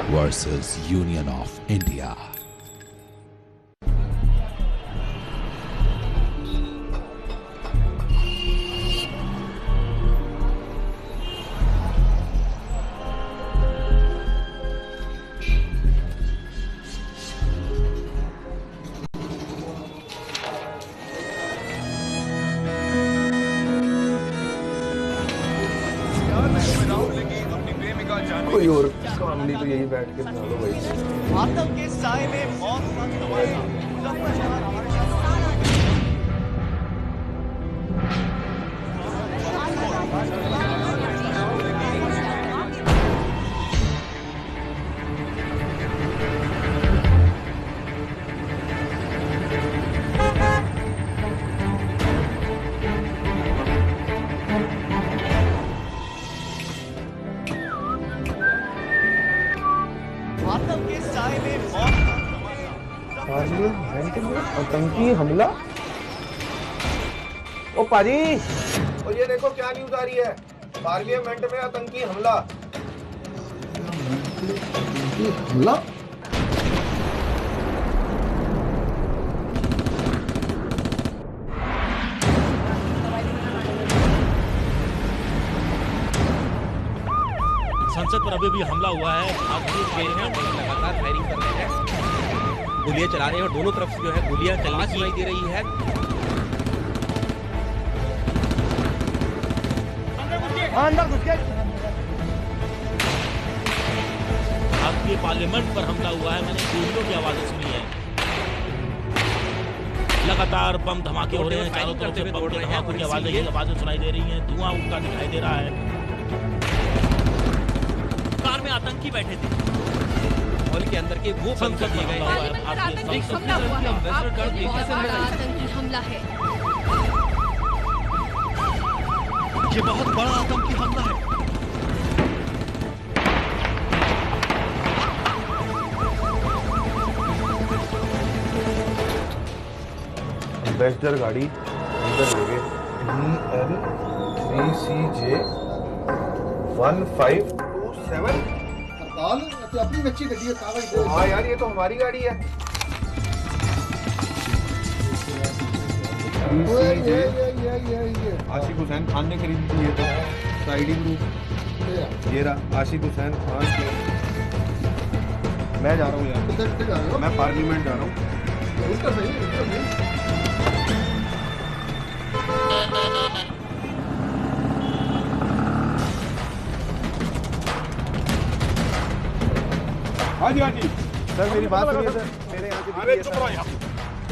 versus Union of India. कोई और काम नहीं तो यही बैठ के बना लो भाई। आतंक के साए में मौत का तमाशा। मुजफ्फर हमारे साथ आतंक के साए में मौत का तमाशा। पार्लियामेंट में आतंकी हमला। ओ पाजी, और ये देखो क्या न्यूज आ रही है, पार्लियामेंट में आतंकी हमला। हमला? संसद पर अभी भी हमला हुआ है। आप देख रहे हैं लगातार फायरिंग कर रहे हैं, गोलियां चला रहे हैं और दोनों तरफ से जो है गोलियां चलनी सुनाई दे रही है। भारतीय पार्लियामेंट पर हमला हुआ है। मैंने गोलियों की आवाजें सुनी है। लगातार बम धमाके हो रहे हैं, चारों तरफ से बम धमाकों की आवाजें सुनाई दे रही हैं। धुआं उठता दिखाई दे रहा है। कार में आतंकी बैठे थे, हॉल के अंदर के वो बंद कर दिए गए हैं। आतंकी हमला है। ये बहुत बड़ा आतंकी हमला है। एम्बेसडर गाड़ी अंदर ले गए। DL3CJ 1527। अपनी बच्ची गड्डी है। हाँ यार, ये तो हमारी गाड़ी है। आशिक हुसैन खान ने खरीदी थी ये तो आईडी ग्रुप। ये रहा आशिक हुसैन खान। मैं जा रहा हूँ यार, मैं पार्लियामेंट जा रहा हूँ। हाँ जी हाँ जी सर, मेरी बात सुनिए सर। मेरे यहाँ से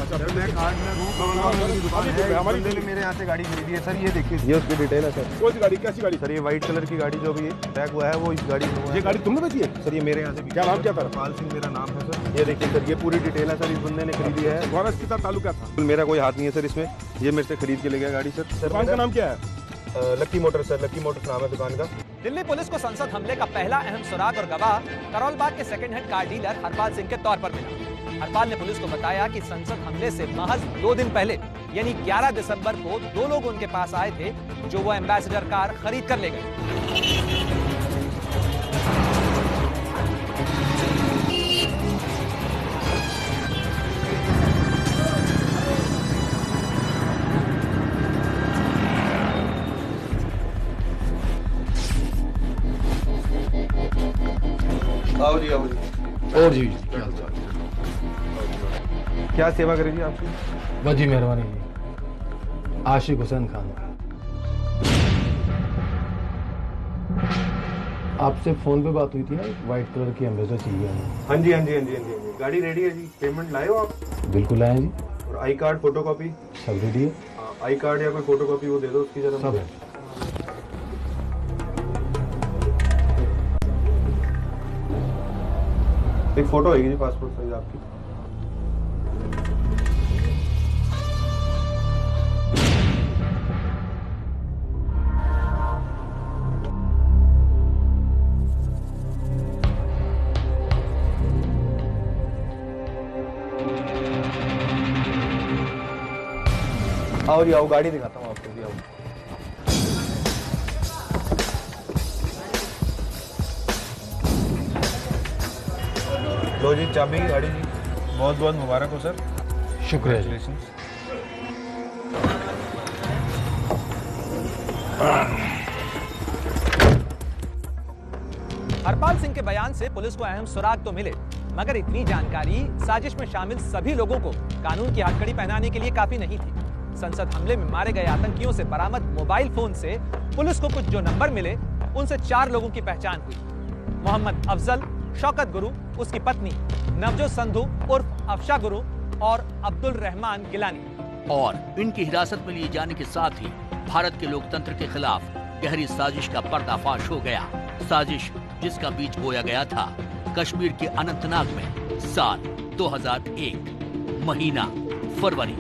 सर, मैं कार्ड में हमारी मेरे यहाँ से गाड़ी खरीदी है सर। ये देखिए, ये उसकी डिटेल है सर। कौन सी गाड़ी, कैसी गाड़ी सर? ये व्हाइट कलर की गाड़ी जो भी टैग हुआ है वो इस गाड़ी में हुआ है। ये गाड़ी तुमने बेची है सर? ये मेरे यहाँ से। क्या नाम क्या था? पाल सिंह मेरा नाम है सर। ये देखिए सर, ये पूरी डिटेल है सर। इस बंदे ने खरीदी है। तुम्हारा इसके साथ ताल्लुक क्या था? मेरा कोई हाथ नहीं है सर इसमें। ये मेरे से खरीद के ले गया गाड़ी सर। दुकान का नाम क्या है? लक्की मोटर सर। लक्की मोटर नाम है दुकान का। दिल्ली पुलिस को संसद हमले का पहला अहम सुराग और गवाह करोल बाग के second hand car dealer Harpal Singh के तौर पर मिला। हरपाल ने पुलिस को बताया कि संसद हमले से महज 2 दिन पहले यानी 11 दिसंबर को 2 लोग उनके पास आए थे जो वो एम्बेसडर कार खरीद कर ले गए। आओ जी आओ जी। और जी क्या सेवा करेगी आपकी? बस जी मेहरबानी जी। आशिक हुसैन खान, आपसे फोन पे बात हुई थी ना, व्हाइट कलर की एम्बेसडर चाहिए हमें। हाँ जी हाँ जी हाँ जी हाँ जी। गाड़ी रेडी है जी। पेमेंट लाए हो आप? बिल्कुल आए जी। और आई कार्ड फोटोकॉपी सब रेडी है। आई कार्ड या कोई फोटोकॉपी वो दे दो उसकी जरा। सब है। एक फोटो होगी जी पासपोर्ट साइज आपकी। आओ जी आओ, गाड़ी दिखाता हूँ आपको जी। आओ लो जी चाबी गाड़ी जी, बहुत बहुत मुबारक हो सर। शुक्रिया जी। Congratulations। हरपाल सिंह के बयान से पुलिस को अहम सुराग तो मिले, मगर इतनी जानकारी साजिश में शामिल सभी लोगों को कानून की हथकड़ी पहनाने के लिए काफी नहीं थी। संसद हमले में मारे गए आतंकियों से बरामद मोबाइल फोन से पुलिस को कुछ जो नंबर मिले, उनसे 4 लोगों की पहचान हुई। मोहम्मद अफजल, शौकत गुरु, उसकी पत्नी नवजोत संधू उर्फ अफशा गुरु और अब्दुल रहमान गिलानी। और इनकी हिरासत में लिए जाने के साथ ही भारत के लोकतंत्र के खिलाफ गहरी साजिश का पर्दाफाश हो गया। साजिश जिसका बीज बोया गया था कश्मीर के अनंतनाग में साल 2001, महीना फरवरी।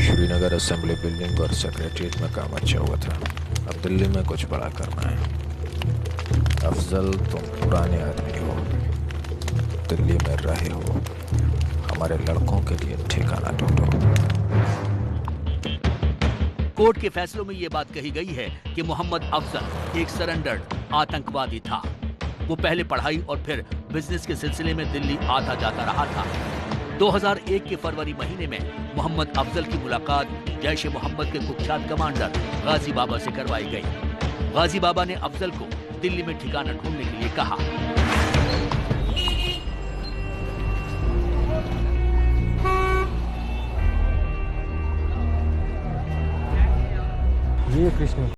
श्रीनगर असेंबली बिल्डिंग और सेक्रेटरीट में काम अच्छा हुआ था, अब दिल्ली में कुछ बड़ा करना है। अफजल, तुम पुराने आदमी हो, दिल्ली में रहे हो, हमारे लड़कों के लिए ठिकाना ढूंढो। कोर्ट के फैसलों में ये बात कही गई है कि मोहम्मद अफजल एक सरेंडर्ड आतंकवादी था। वो पहले पढ़ाई और फिर बिजनेस के सिलसिले में दिल्ली आता जाता रहा था। 2001 के फरवरी महीने में मोहम्मद अफजल की मुलाकात जैश ए मोहम्मद के कुख्यात कमांडर गाजी बाबा से करवाई गई। गाजी बाबा ने अफजल को दिल्ली में ठिकाना ढूंढने के लिए कहा। ये कृष्ण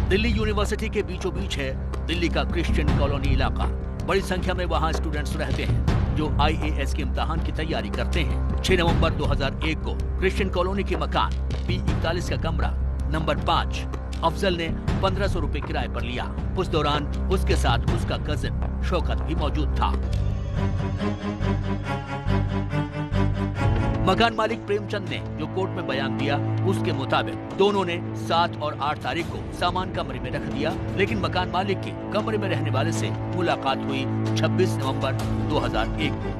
दिल्ली यूनिवर्सिटी के बीचों बीच है दिल्ली का क्रिश्चियन कॉलोनी इलाका। बड़ी संख्या में वहां स्टूडेंट्स रहते हैं जो IAS के इम्तिहान की तैयारी करते हैं। 6 नवंबर 2001 को क्रिश्चियन कॉलोनी के मकान P41 का कमरा नंबर 5 अफजल ने 1500 रुपए किराए पर लिया। उस दौरान उसके साथ उसका कजिन शौकत भी मौजूद था। मकान मालिक प्रेमचंद ने जो कोर्ट में बयान दिया उसके मुताबिक दोनों ने 7 और 8 तारीख को सामान कमरे में रख दिया, लेकिन मकान मालिक के कमरे में रहने वाले से मुलाकात हुई 26 नवंबर 2001 को।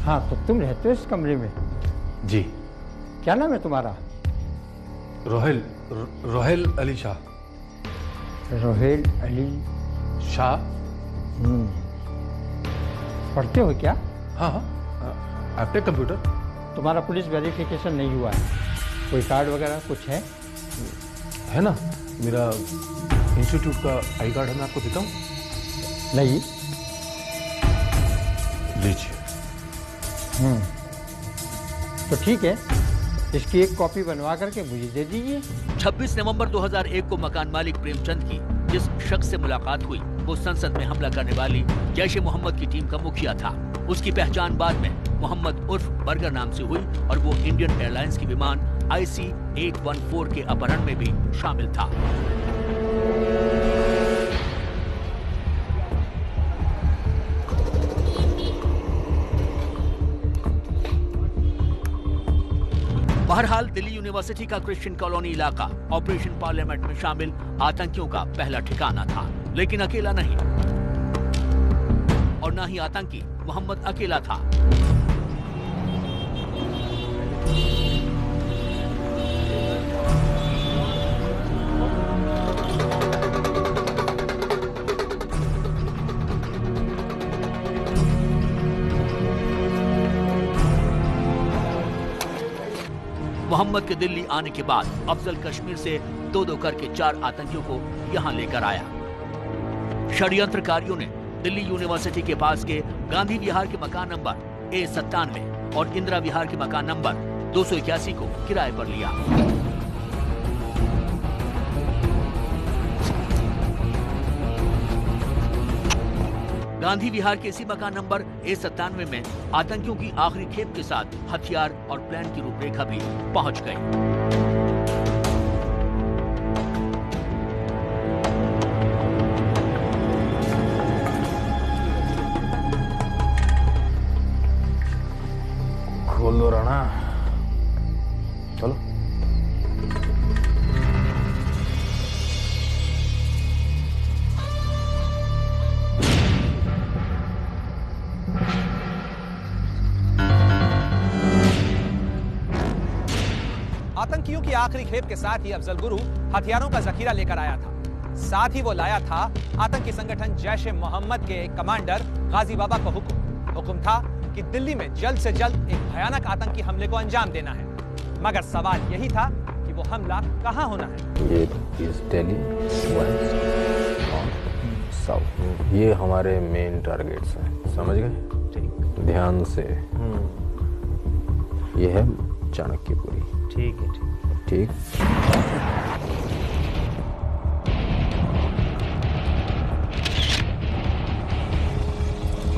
हाँ, तो तुम रहते हो इस कमरे में? जी। क्या नाम है तुम्हारा? रोहेल अली शाह। रोहेल अली शाह। पढ़ते हो क्या? हाँ हाँ, आपने कंप्यूटर? तुम्हारा पुलिस वेरिफिकेशन नहीं हुआ है, कोई कार्ड वगैरह कुछ है? है ना, मेरा इंस्टीट्यूट का आई कार्ड है, मैं आपको देता हूँ। नहीं। लीजिए। तो ठीक है, इसकी एक कॉपी बनवा करके मुझे दे दीजिए। 26 नवंबर 2001 को मकान मालिक प्रेमचंद की जिस शख्स से मुलाकात हुई वो संसद में हमला करने वाली जैश ए मोहम्मद की टीम का मुखिया था। उसकी पहचान बाद में मोहम्मद उर्फ बर्गर नाम से हुई और वो इंडियन एयरलाइंस की विमान IC-814 के अपहरण में भी शामिल था। बहरहाल दिल्ली यूनिवर्सिटी का क्रिश्चियन कॉलोनी इलाका ऑपरेशन पार्लियामेंट में शामिल आतंकियों का पहला ठिकाना था, लेकिन अकेला नहीं और न ही आतंकी मोहम्मद अकेला था। मोहम्मद के दिल्ली आने के बाद अफजल कश्मीर से 2-2 करके 4 आतंकियों को यहां लेकर आया। षड्यंत्रकारियों ने दिल्ली यूनिवर्सिटी के पास के गांधी विहार के मकान नंबर A97 और इंदिरा विहार के मकान नंबर 281 को किराए पर लिया। गांधी विहार के इसी मकान नंबर A97 में आतंकियों की आखिरी खेप के साथ हथियार और प्लान की रूपरेखा भी पहुंच गई। खोल दो राणा, चलो। आतंकियों की आखिरी खेप के साथ ही अफजल गुरु हथियारों का जखीरा लेकर आया था। साथ ही वो लाया था आतंकी संगठन जैश ए मोहम्मद के कमांडर गाजी बाबा का हुक्म था कि दिल्ली में जल्द से जल्द एक भयानक आतंकी हमले को अंजाम देना है। मगर सवाल यही था कि वो हमला कहां होना है। ये दिल्ली, वेस्ट और साउथ, ये हमारे मेन टारगेट्स हैं, समझ गए? ध्यान से। ये है चाणक्यपुरी। ठीक है, ठीक।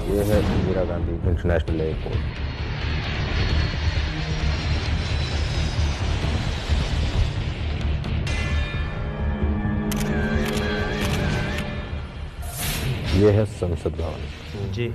ये है इंदिरा गांधी इंटरनेशनल एयरपोर्ट। ये है संसद भवन। जी।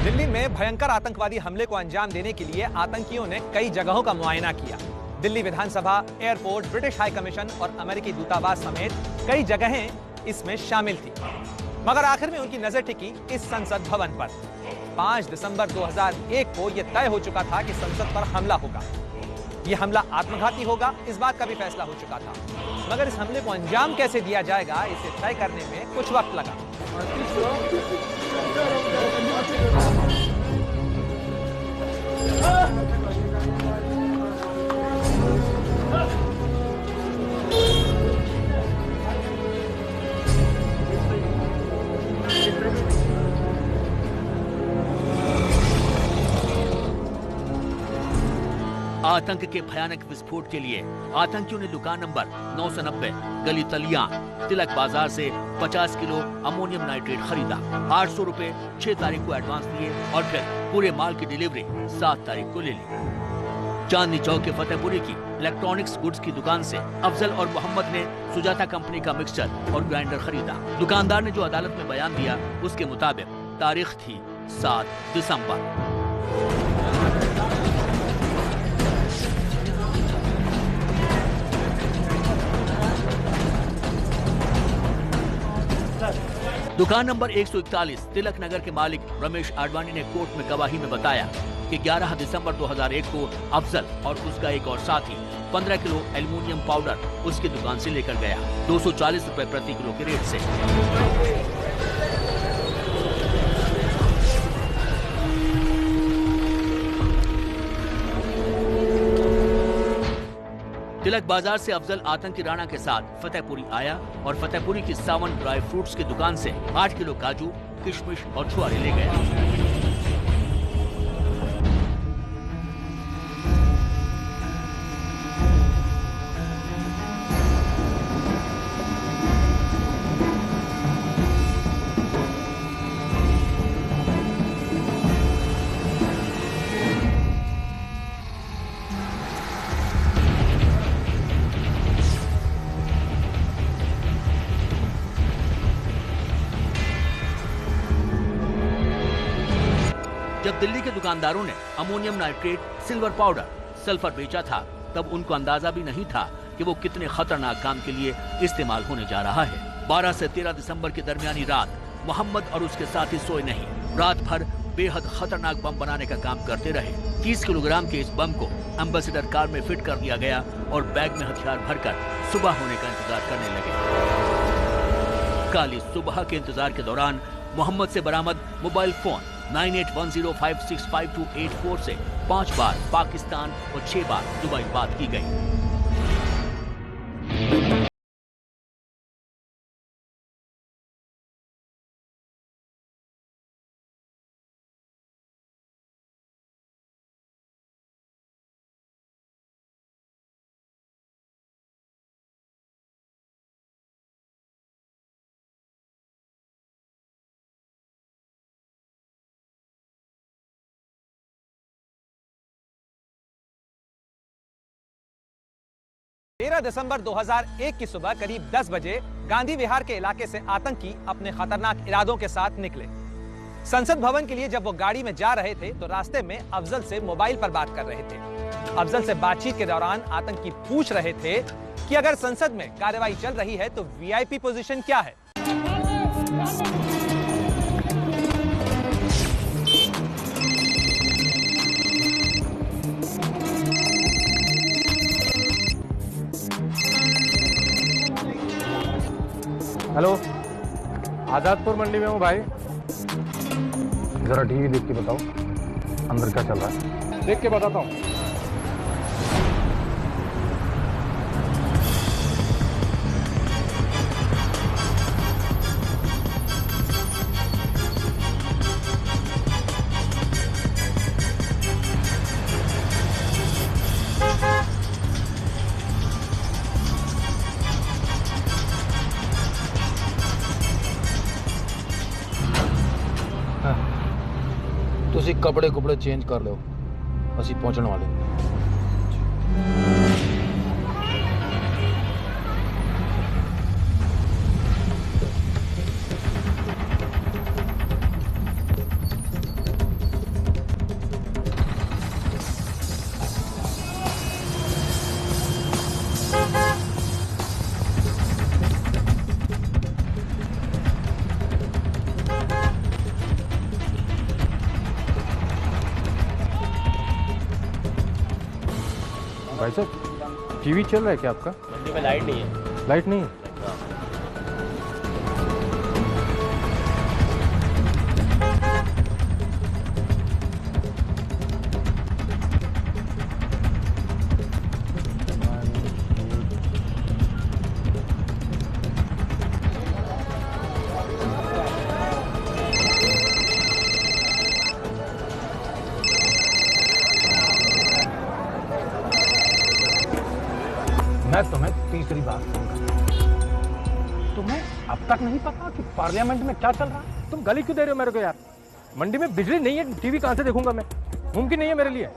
दिल्ली में भयंकर आतंकवादी हमले को अंजाम देने के लिए आतंकियों ने कई जगहों का मुआयना किया। दिल्ली विधानसभा, एयरपोर्ट, ब्रिटिश हाई कमीशन और अमेरिकी दूतावास समेत कई जगहें इसमें शामिल थी। मगर आखिर में उनकी नजर टिकी इस संसद भवन पर। 5 दिसंबर 2001 को यह तय हो चुका था कि संसद पर हमला होगा। यह हमला आत्मघाती होगा, इस बात का भी फैसला हो चुका था। मगर इस हमले को अंजाम कैसे दिया जाएगा, इसे तय करने में कुछ वक्त लगा। आतंक के भयानक विस्फोट के लिए आतंकियों ने दुकान नंबर 990 गली तलियान, तिलक बाजार से 50 किलो अमोनियम नाइट्रेट खरीदा। 800 रुपए 6 तारीख को एडवांस दिए और फिर पूरे माल की डिलीवरी 7 तारीख को ले ली। चांदनी चौक के फतेहपुरी की इलेक्ट्रॉनिक्स गुड्स की दुकान से अफजल और मोहम्मद ने सुजाता कंपनी का मिक्सचर और ग्राइंडर खरीदा। दुकानदार ने जो अदालत में बयान दिया, उसके मुताबिक तारीख थी 7 दिसंबर। दुकान नंबर 141 तिलक नगर के मालिक रमेश आडवाणी ने कोर्ट में गवाही में बताया कि 11 दिसंबर 2001 को अफजल और उसका एक और साथी 15 किलो एल्युमिनियम पाउडर उसकी दुकान से लेकर गया 240 रुपए प्रति किलो के रेट से। तिलक बाजार से अफजल आतंकी राणा के साथ फतेहपुरी आया और फतेहपुरी की सावन ड्राई फ्रूट्स की दुकान से 8 किलो काजू, किशमिश और छुआरे ले गया। जब दिल्ली के दुकानदारों ने ammonium nitrate, silver powder, sulphur बेचा था, तब उनको अंदाजा भी नहीं था कि वो कितने खतरनाक काम के लिए इस्तेमाल होने जा रहा है। 12 से 13 दिसंबर की दरमियानी रात मोहम्मद और उसके साथी सोए नहीं। रात भर बेहद खतरनाक बम बनाने का काम करते रहे। 30 किलोग्राम के इस बम को एम्बेसडर कार में फिट कर दिया गया और बैग में हथियार भरकर सुबह होने का इंतजार करने लगे। काली सुबह के इंतजार के दौरान मोहम्मद से बरामद मोबाइल फोन 9810565284 से 5 बार पाकिस्तान और 6 बार दुबई बात की गई। तेरह दिसंबर 2001 की सुबह करीब 10 बजे गांधी विहार के इलाके से आतंकी अपने खतरनाक इरादों के साथ निकले। संसद भवन के लिए जब वो गाड़ी में जा रहे थे तो रास्ते में अफजल से मोबाइल पर बात कर रहे थे। अफजल से बातचीत के दौरान आतंकी पूछ रहे थे कि अगर संसद में कार्रवाई चल रही है तो वीआईपी पोजीशन क्या है। हेलो, आजादपुर मंडी में हूँ भाई। जरा टीवी देख के बताओ अंदर क्या चल रहा है। देख के बताता हूँ। ਤੁਸੀਂ कपड़े कुपड़े चेंज कर लो, ਅਸੀਂ ਪਹੁੰਚਣ ਵਾਲੇ। भाई साहब, टीवी चल रहा है क्या आपका? मंडी में लाइट नहीं है। लाइट नहीं है? मैं तुम्हें तीसरी बार फोन करता हूं। तुम्हें अब तक नहीं पता कि पार्लियामेंट में क्या चल रहा है? तुम गाली क्यों दे रहे हो मेरे को यार? मंडी में बिजली नहीं है, टीवी कहां से देखूंगा मैं? मुमकिन नहीं है मेरे लिए।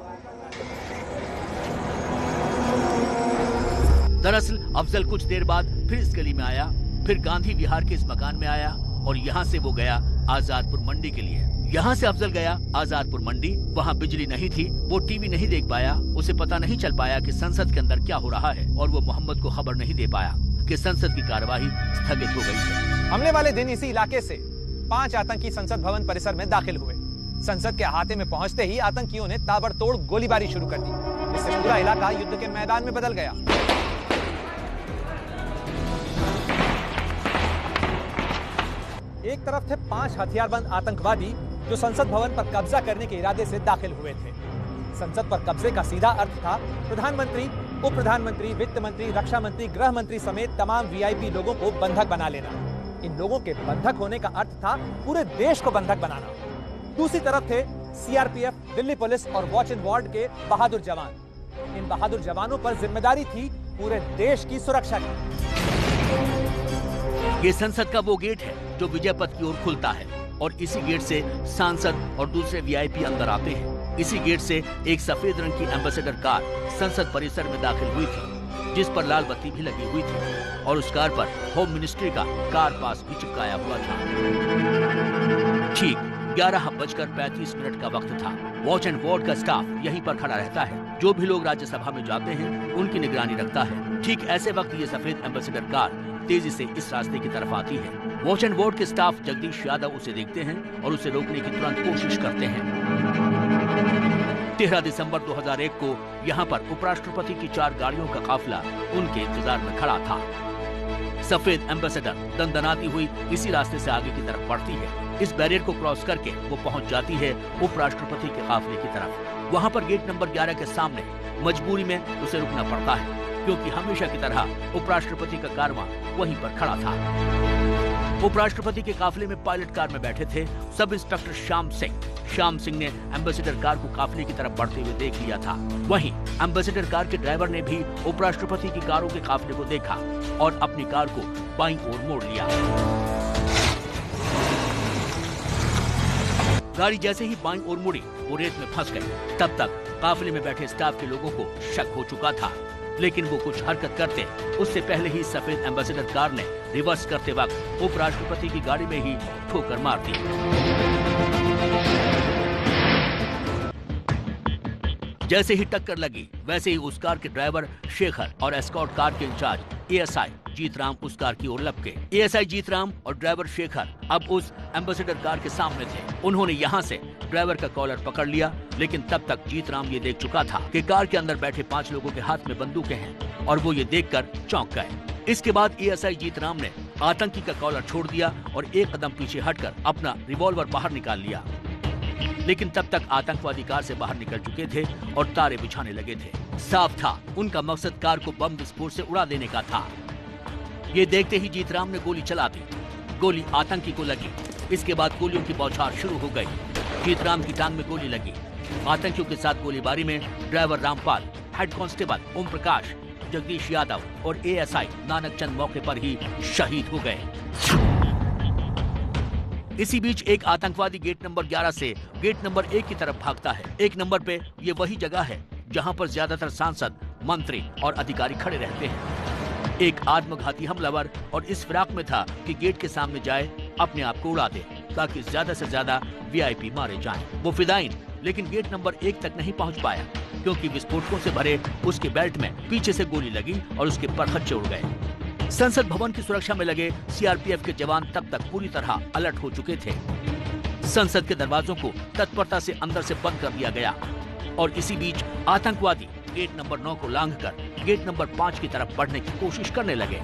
दरअसल अफजल कुछ देर बाद फिर इस गली में आया, फिर गांधी विहार के इस मकान में आया और यहाँ से वो गया आजादपुर मंडी के लिए। यहाँ से अफजल गया आजादपुर मंडी। वहाँ बिजली नहीं थी, वो टीवी नहीं देख पाया, उसे पता नहीं चल पाया कि संसद के अंदर क्या हो रहा है और वो मोहम्मद को खबर नहीं दे पाया कि संसद की कार्यवाही स्थगित हो गई है। हमले वाले दिन इसी इलाके से 5 आतंकी संसद भवन परिसर में दाखिल हुए। संसद के अहाते में पहुंचते ही आतंकियों ने ताबड़तोड़ गोलीबारी शुरू कर दी। इससे पूरा इलाका युद्ध के मैदान में बदल गया। एक तरफ थे 5 हथियारबंद आतंकवादी जो संसद भवन पर कब्जा करने के इरादे से दाखिल हुए थे। संसद पर कब्जे का सीधा अर्थ था प्रधानमंत्री, उप प्रधानमंत्री, वित्त मंत्री, रक्षा मंत्री, गृह मंत्री समेत तमाम वीआईपी लोगों को बंधक बना लेना। इन लोगों के बंधक होने का अर्थ था पूरे देश को बंधक बनाना। दूसरी तरफ थे सीआरपीएफ, दिल्ली पुलिस और वॉच एंड वार्ड के बहादुर जवान। इन बहादुर जवानों पर जिम्मेदारी थी पूरे देश की सुरक्षा की। ये संसद का वो गेट है जो विजय पथ की ओर खुलता है और इसी गेट से सांसद और दूसरे वीआईपी अंदर आते हैं। इसी गेट से एक सफेद रंग की एम्बेसडर कार संसद परिसर में दाखिल हुई थी, जिस पर लाल बत्ती भी लगी हुई थी और उस कार पर होम मिनिस्ट्री का कार पास भी चिपकाया हुआ था। ठीक 11:35 का वक्त था। वॉच एंड वार्ड का स्टाफ यहीं पर खड़ा रहता है। जो भी लोग राज्यसभा में जाते हैं उनकी निगरानी रखता है। ठीक ऐसे वक्त ये सफेद एम्बेसडर कार तेजी से इस रास्ते की तरफ आती है। वॉच एंड वार्ड के स्टाफ जगदीश यादव उसे देखते हैं और उसे रोकने की तुरंत कोशिश करते हैं। 13 दिसंबर 2001 को यहाँ पर उपराष्ट्रपति की 4 गाड़ियों का काफिला उनके इंतजार में खड़ा था। सफेद एम्बेसडर दंदनाती हुई इसी रास्ते से आगे की तरफ बढ़ती है। इस बैरियर को क्रॉस करके वो पहुंच जाती है उपराष्ट्रपति के काफिले की तरफ। वहां पर गेट नंबर 11 के सामने मजबूरी में उसे रुकना पड़ता है, क्योंकि हमेशा की तरह उपराष्ट्रपति का कारवां वहीं पर खड़ा था। उपराष्ट्रपति के काफिले में पायलट कार में बैठे थे सब इंस्पेक्टर श्याम सिंह। श्याम सिंह ने एम्बेसडर कार को काफिले की तरफ बढ़ते हुए देख लिया था। वहीं एम्बेसडर कार के ड्राइवर ने भी उपराष्ट्रपति की कारों के काफिले को देखा और अपनी कार को बाईं ओर मोड़ लिया। गाड़ी जैसे ही बाईं ओर मुड़ी वो रेत में फंस गई। तब तक काफिले में बैठे स्टाफ के लोगों को शक हो चुका था, लेकिन वो कुछ हरकत करते उससे पहले ही सफेद एम्बेसडर कार ने रिवर्स करते वक्त उपराष्ट्रपति की गाड़ी में ही ठोकर मार दी। जैसे ही टक्कर लगी वैसे ही उस कार के ड्राइवर शेखर और एस्कॉर्ट कार के इंचार्ज एएसआई जीतराम उस कार की ओर लपके। एएसआई जीतराम और ड्राइवर शेखर अब उस एम्बेसडर कार के सामने थे। उन्होंने यहाँ से ड्राइवर का कॉलर पकड़ लिया, लेकिन तब तक जीतराम ये देख चुका था कि कार के अंदर बैठे 5 लोगों के हाथ में बंदूकें हैं और वो ये देखकर चौंक गए। इसके बाद एएसआई जीतराम ने आतंकी का कॉलर छोड़ दिया और एक कदम पीछे हटकर अपना रिवॉल्वर बाहर निकाल लिया, लेकिन तब तक आतंकवादी कार से बाहर निकल चुके थे और तारे बिछाने लगे थे। साफ था उनका मकसद कार को बम विस्फोट से उड़ा देने का था। ये देखते ही जीतराम ने गोली चला दी। गोली आतंकी को लगी। इसके बाद गोलियों की बौछार शुरू हो गई। जीतराम की टांग में गोली लगी। आतंकियों के साथ गोलीबारी में driver Rampal, head constable Om Prakash, Jagdish Yadav और एएसआई नानक चंद मौके पर ही शहीद हो गए। इसी बीच एक आतंकवादी गेट नंबर 11 से गेट नंबर 1 की तरफ भागता है। 1 नंबर पे ये वही जगह है जहां पर ज्यादातर सांसद, मंत्री और अधिकारी खड़े रहते हैं। एक आत्मघाती हमलावर और इस फिराक में था कि गेट के सामने जाए, अपने आप को उड़ा दे ताकि ज्यादा से ज्यादा वीआईपी मारे जाएं। वो फिदाइन लेकिन गेट नंबर 1 तक नहीं पहुंच पाया, क्योंकि विस्फोटकों से भरे उसके बेल्ट में पीछे से गोली लगी और उसके परखच्चे उड़ गए। संसद भवन की सुरक्षा में लगे सीआरपीएफ के जवान तब तक पूरी तरह अलर्ट हो चुके थे। संसद के दरवाजों को तत्परता से अंदर से बंद कर दिया गया और इसी बीच आतंकवादी गेट नंबर 9 को लांघकर गेट नंबर 5 की तरफ बढ़ने की कोशिश करने लगे,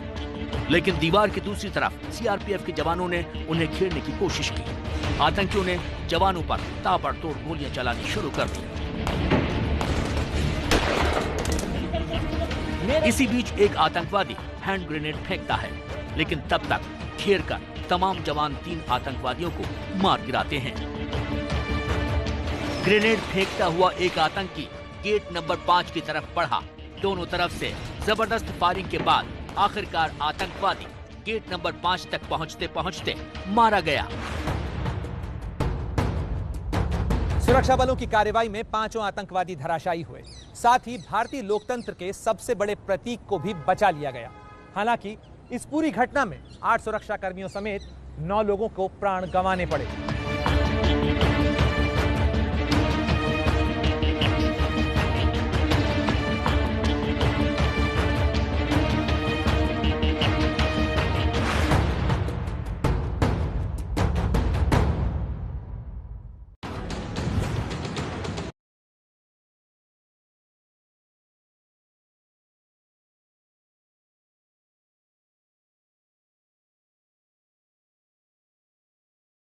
लेकिन दीवार की दूसरी तरफ सीआरपीएफ के जवानों ने उन्हें घेरने की कोशिश की। आतंकियों ने जवानों पर ताबड़तोड़ गोलियां चलानी शुरू कर दी। इसी बीच एक आतंकवादी हैंड ग्रेनेड फेंकता है, लेकिन तब तक घेर कर तमाम जवान 3 आतंकवादियों को मार गिराते हैं। ग्रेनेड फेंकता हुआ एक आतंकी गेट नंबर 5 की तरफ बढ़ा। दोनों तरफ से जबरदस्त फायरिंग के बाद आखिरकार आतंकवादी गेट नंबर 5 तक पहुंचते पहुंचते मारा गया। सुरक्षा बलों की कार्रवाई में 5 आतंकवादी धराशायी हुए। साथ ही भारतीय लोकतंत्र के सबसे बड़े प्रतीक को भी बचा लिया गया। हालांकि इस पूरी घटना में 8 सुरक्षा कर्मियों समेत 9 लोगों को प्राण गंवाने पड़े।